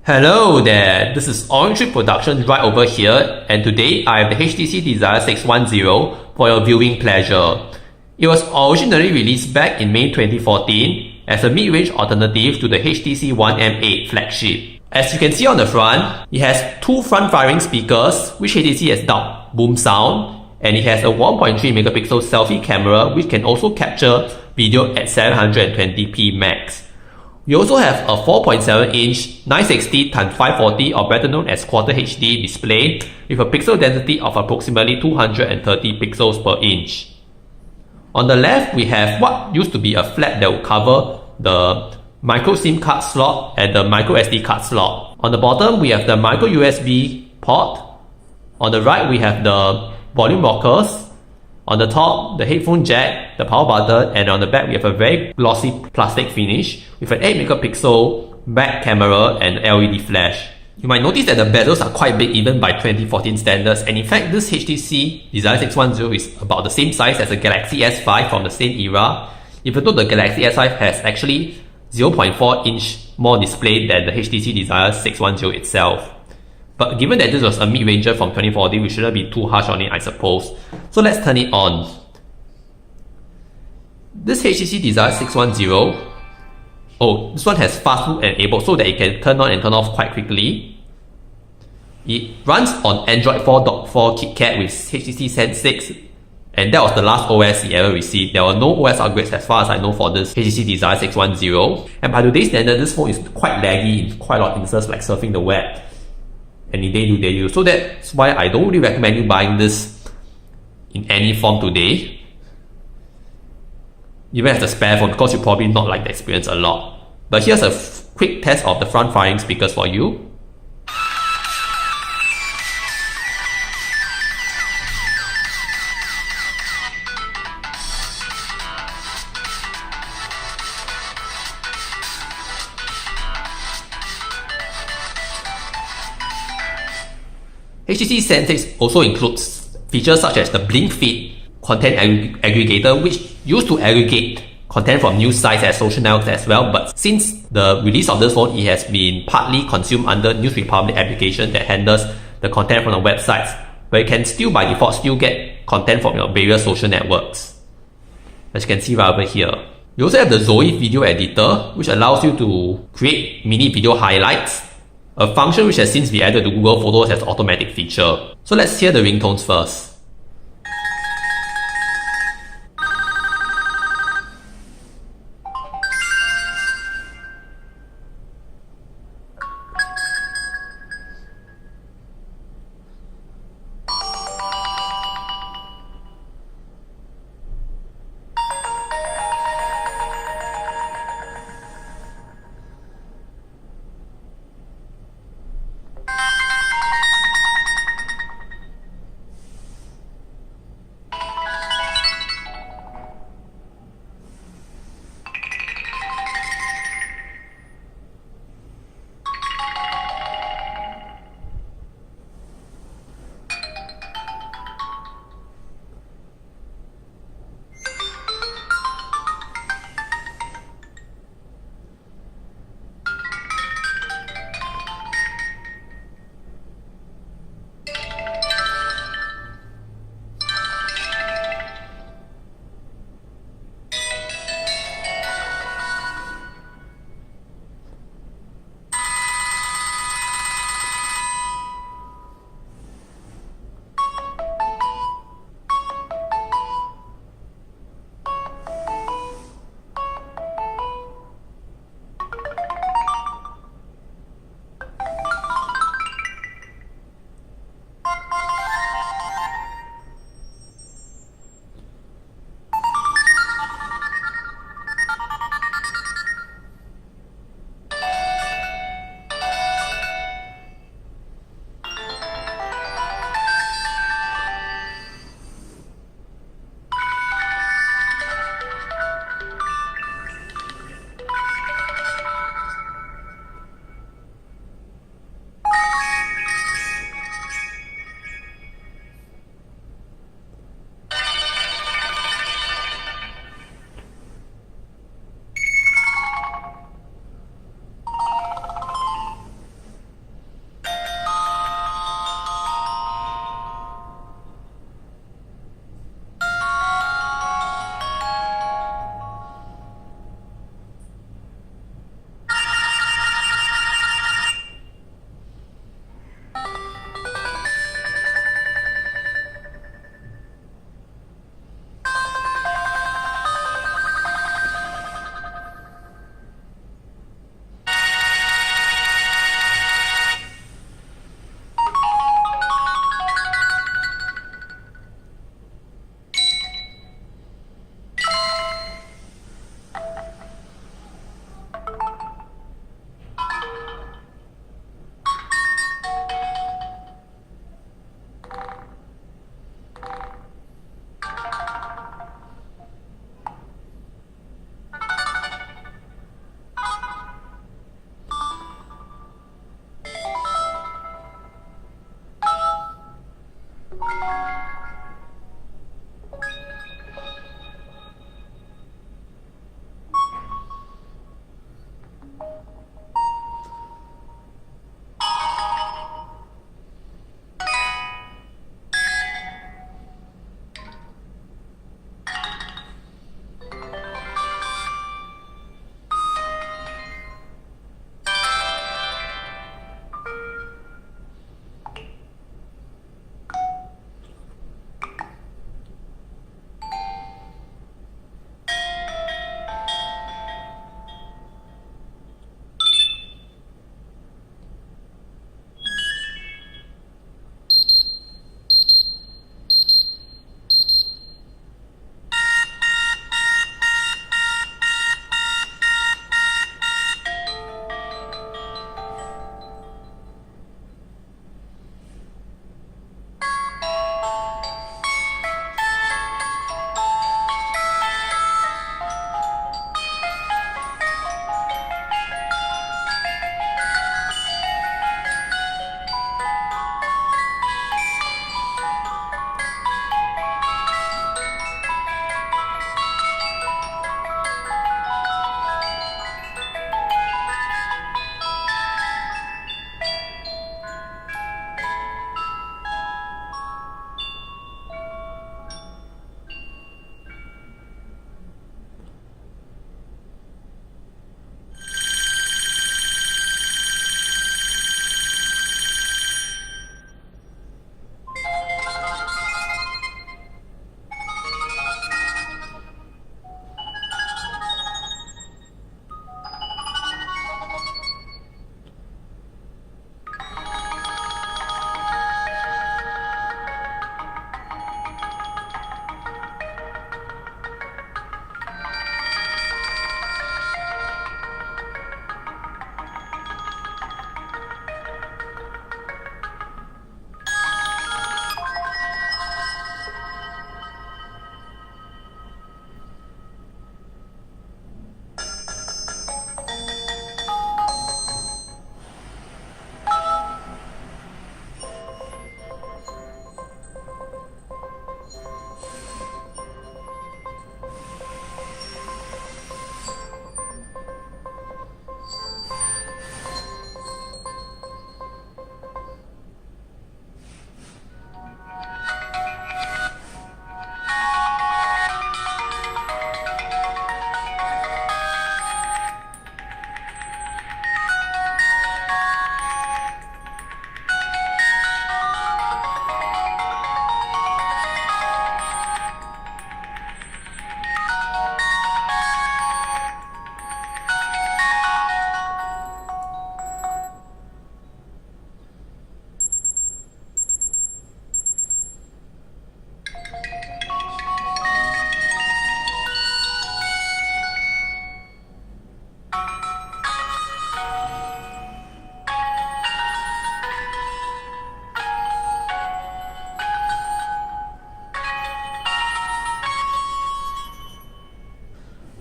Hello there, this is Orange Tree Productions right over here, and today I have the HTC Desire 610 for your viewing pleasure. It was originally released back in May 2014 as a mid-range alternative to the HTC One M8 flagship. As you can see on the front, it has two front-firing speakers which HTC has dubbed boom sound, and it has a 1.3 megapixel selfie camera which can also capture video at 720p max. We also have a 4.7-inch 960x540 or better known as Quarter HD display with a pixel density of approximately 230 pixels per inch. On the left, we have what used to be a flap that would cover the micro SIM card slot and the micro SD card slot. On the bottom, we have the micro USB port. On the right, we have the volume rockers. On the top, the headphone jack, the power button, and on the back we have a very glossy plastic finish with an 8 megapixel back camera and LED flash. You might notice that the bezels are quite big even by 2014 standards, and in fact this HTC Desire 610 is about the same size as the Galaxy S5 from the same era, even though the Galaxy S5 has actually 0.4 inch more display than the HTC Desire 610 itself. But given that this was a mid-ranger from 2014, we shouldn't be too harsh on it, I suppose. So let's turn it on. This HTC Desire 610, this one has fast boot enabled so that it can turn on and turn off quite quickly. It runs on Android 4.4 KitKat with HTC Sense 6, and that was the last OS it ever received. There were no OS upgrades as far as I know for this HTC Desire 610, and by today's standard, this phone is quite laggy in quite a lot of instances like surfing the web. Any day do they use. So that's why I don't really recommend you buying this in any form today, even as a spare phone, because you probably not like the experience a lot. But here's a quick test of the front firing speakers for you. HTC Sense also includes features such as the Blink Feed content aggregator, which used to aggregate content from news sites and social networks as well, but since the release of this phone, it has been partly consumed under News Republic application that handles the content from the websites, but you can still by default get content from your various social networks, as you can see right over here. You also have the Zoe video editor, which allows you to create mini video highlights, a function which has since been added to Google Photos as an automatic feature. So let's hear the ringtones first.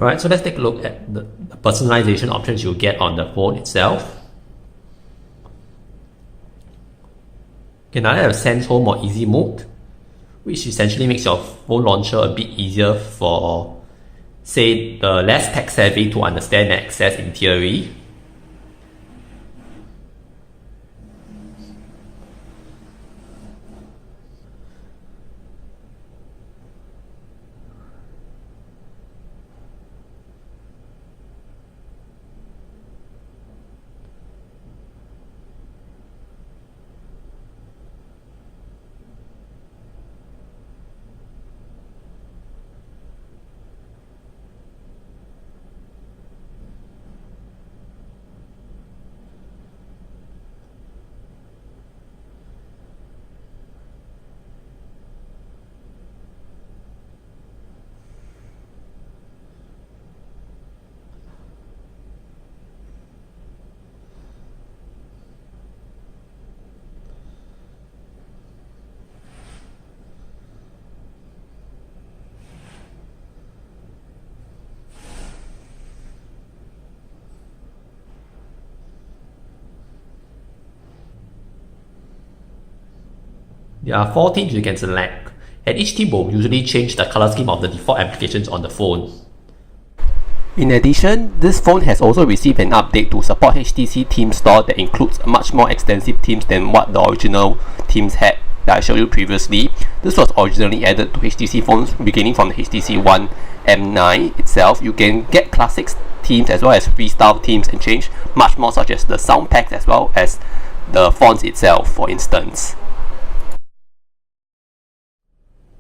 Alright, so let's take a look at the personalization options you get on the phone itself. You can either have Sense Home or Easy Mode, which essentially makes your phone launcher a bit easier for, say, the less tech savvy to understand and access in theory. There are 4 themes you can select, and each theme will usually change the color scheme of the default applications on the phone. In addition, this phone has also received an update to support HTC Theme Store that includes much more extensive themes than what the original themes had that I showed you previously. This was originally added to HTC phones beginning from the HTC One M9 itself. You can get classics themes as well as freestyle themes and change much more, such as the sound packs as well as the fonts itself, for instance.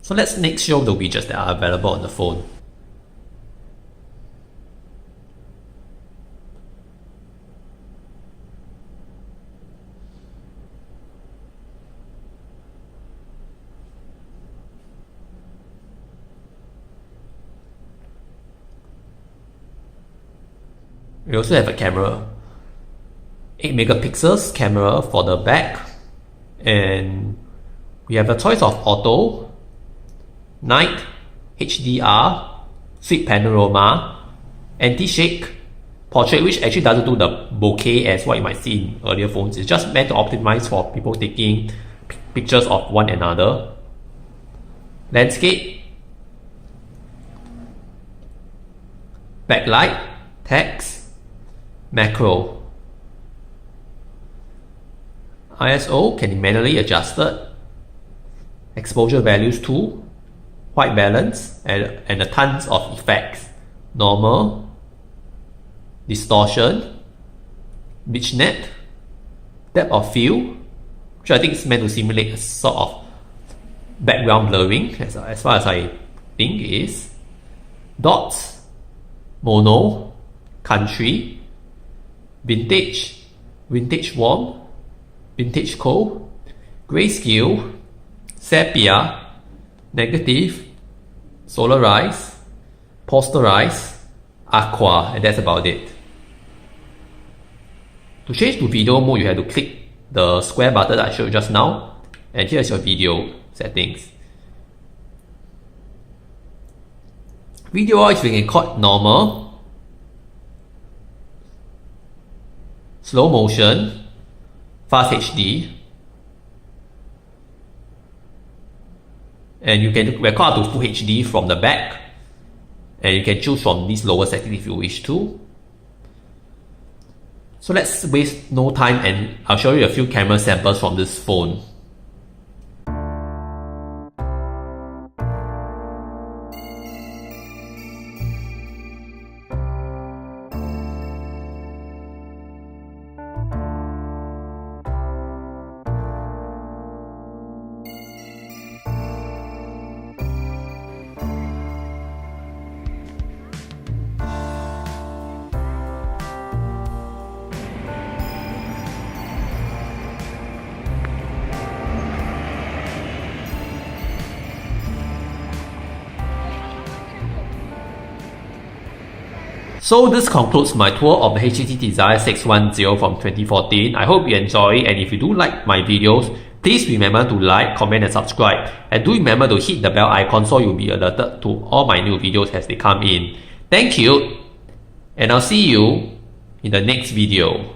So let's next show the widgets that are available on the phone. We also have a camera, 8 megapixels camera for the back, and we have a choice of auto, night, HDR, sweep panorama, anti-shake, portrait, which actually doesn't do the bokeh as what you might see in earlier phones. It's just meant to optimize for people taking pictures of one another. Landscape, backlight, text, macro. ISO can be manually adjusted. Exposure values too. White balance and a tons of effects. Normal, distortion, bitchnet, depth of field, which I think is meant to simulate a sort of background blurring as far as I think it is. Dots, mono, country, vintage, vintage warm, vintage cold, grayscale, sepia, negative, solarize, posterize, aqua, and that's about it. To change to video mode, you have to click the square button that I showed you just now, and here's your video settings. Video is being recorded normal, slow motion, fast HD, and you can record up to Full HD from the back, and you can choose from these lower settings if you wish to. So let's waste no time and I'll show you a few camera samples from this phone. So this concludes my tour of the HTC Desire 610 from 2014. I hope you enjoy it, and if you do like my videos, please remember to like, comment and subscribe. And do remember to hit the bell icon so you'll be alerted to all my new videos as they come in. Thank you, and I'll see you in the next video.